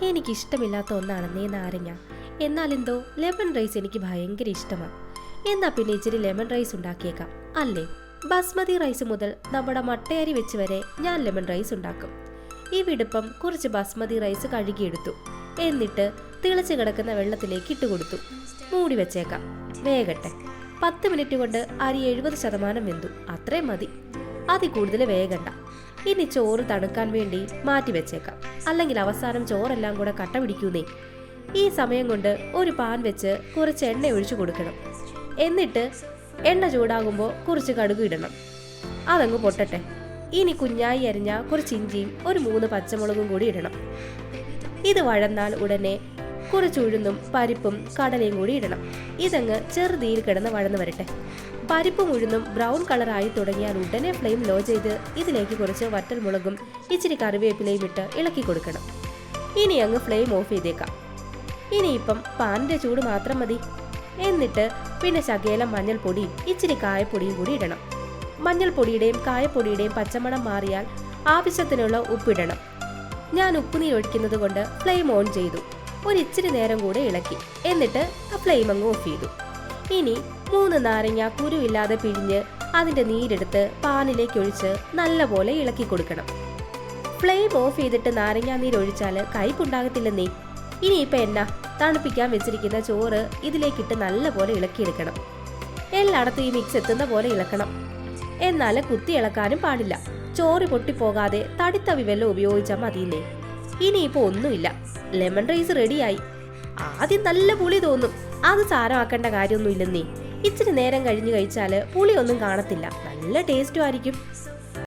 എനിക്കിഷ്ടമില്ലാത്ത ഒന്നാണെന്നേ നാരങ്ങ. എന്നാലെന്തോ lemon rice എനിക്ക് ഭയങ്കര ഇഷ്ടമാണ്. എന്നാ പിന്നെ ഇച്ചിരി ലെമൺ റൈസ് ഉണ്ടാക്കിയേക്കാം അല്ലേ? ബസ്മതി റൈസ് മുതൽ നമ്മുടെ മട്ടയരി വെച്ച് വരെ ഞാൻ ലെമൺ റൈസ് ഉണ്ടാക്കും. ഈ വിടുപ്പം കുറച്ച് ബസ്മതി റൈസ് കഴുകിയെടുത്തു. എന്നിട്ട് തിളച്ച് കിടക്കുന്ന വെള്ളത്തിലേക്ക് ഇട്ടുകൊടുത്തു. മൂടി വെച്ചേക്കാം, വേഗട്ടെ. 10 മിനിറ്റ് കൊണ്ട് അരി 70% വെന്തു. അത്രയും മതി, അതിൽ കൂടുതൽ വേഗണ്ട. ഇനി ചോറ് തണുക്കാൻ വേണ്ടി മാറ്റി വെച്ചേക്കാം, അല്ലെങ്കിൽ അവസാനം ചോറെല്ലാം കൂടെ കട്ട പിടിക്കുന്നേ. ഈ സമയം കൊണ്ട് ഒരു പാൻ വെച്ച് കുറച്ച് എണ്ണ ഒഴിച്ചു കൊടുക്കണം. എന്നിട്ട് എണ്ണ ചൂടാകുമ്പോൾ കുറച്ച് കടുക് ഇടണം. അതങ്ങ് പൊട്ടട്ടെ. ഇനി കുഞ്ഞായി അരിഞ്ഞ കുറച്ച് ഇഞ്ചിയും ഒരു 3 പച്ചമുളകും കൂടി ഇടണം. ഇത് വഴന്നാൽ ഉടനെ കുറച്ച് ഉഴുന്നും പരിപ്പും കടലയും കൂടി ഇടണം. ഇതങ്ങ് ചെറുതീയിൽ കിടന്ന് വഴന്ന് വരട്ടെ. പരിപ്പും ഉഴുന്നും ബ്രൗൺ കളറായി തുടങ്ങിയാൽ ഉടനെ ഫ്ലെയിം ലോ ചെയ്ത് ഇതിലേക്ക് കുറച്ച് വറ്റൽമുളകും ഇച്ചിരി കറിവേപ്പിലയും ഇട്ട് ഇളക്കി കൊടുക്കണം. ഇനി അങ്ങ് ഫ്ലെയിം ഓഫ് ചെയ്തേക്കാം. ഇനിയിപ്പം പാനിൻ്റെ ചൂട് മാത്രം മതി. എന്നിട്ട് പിന്നെ ശകലം മഞ്ഞൾപ്പൊടിയും ഇച്ചിരി കായപ്പൊടിയും കൂടി ഇടണം. മഞ്ഞൾപ്പൊടിയുടെയും കായപ്പൊടിയുടെയും പച്ചമണം മാറിയാൽ ആവശ്യത്തിനുള്ള ഉപ്പിടണം. ഞാൻ ഉപ്പുനീർ ഒഴിക്കുന്നത് കൊണ്ട് ഫ്ലെയിം ഓൺ ചെയ്തു. ഒരിച്ചിരി നേരം കൂടെ ഇളക്കി. എന്നിട്ട് ആ ഫ്ലെയിം അങ്ങ് ഓഫ് ചെയ്തു. ഇനി 3 നാരങ്ങ കുരുവില്ലാതെ പിഴിഞ്ഞ് അതിൻ്റെ നീരെടുത്ത് പാനിലേക്ക് ഒഴിച്ച് നല്ലപോലെ ഇളക്കി കൊടുക്കണം. ഫ്ലെയിം ഓഫ് ചെയ്തിട്ട് നാരങ്ങാ നീരൊഴിച്ചാൽ കയ്പുണ്ടാകത്തില്ലെന്നേ. ഇനിയിപ്പോൾ എന്നാ, തണുപ്പിക്കാൻ വെച്ചിരിക്കുന്ന ചോറ് ഇതിലേക്കിട്ട് നല്ലപോലെ ഇളക്കിയെടുക്കണം. എല്ലായിടത്തും ഈ മിക്സ് എത്തുന്ന പോലെ ഇളക്കണം. എന്നാൽ കുത്തി ഇളക്കാനും പാടില്ല. ചോറ് പൊട്ടിപ്പോകാതെ തടിത്തവി വെല്ലം ഉപയോഗിച്ചാൽ മതിയെന്നേ. ഇനിയിപ്പോൾ ഒന്നുമില്ല, ലെമൺ റൈസ് റെഡിയായി. ആദ്യം നല്ല പുളി തോന്നും, അത് സാരമാക്കേണ്ട കാര്യമൊന്നും ഇല്ലെന്നേ. ഇച്ചിരി നേരം കഴിഞ്ഞ് കഴിച്ചാൽ പുളിയൊന്നും കാണത്തില്ല, നല്ല ടേസ്റ്റും ആയിരിക്കും.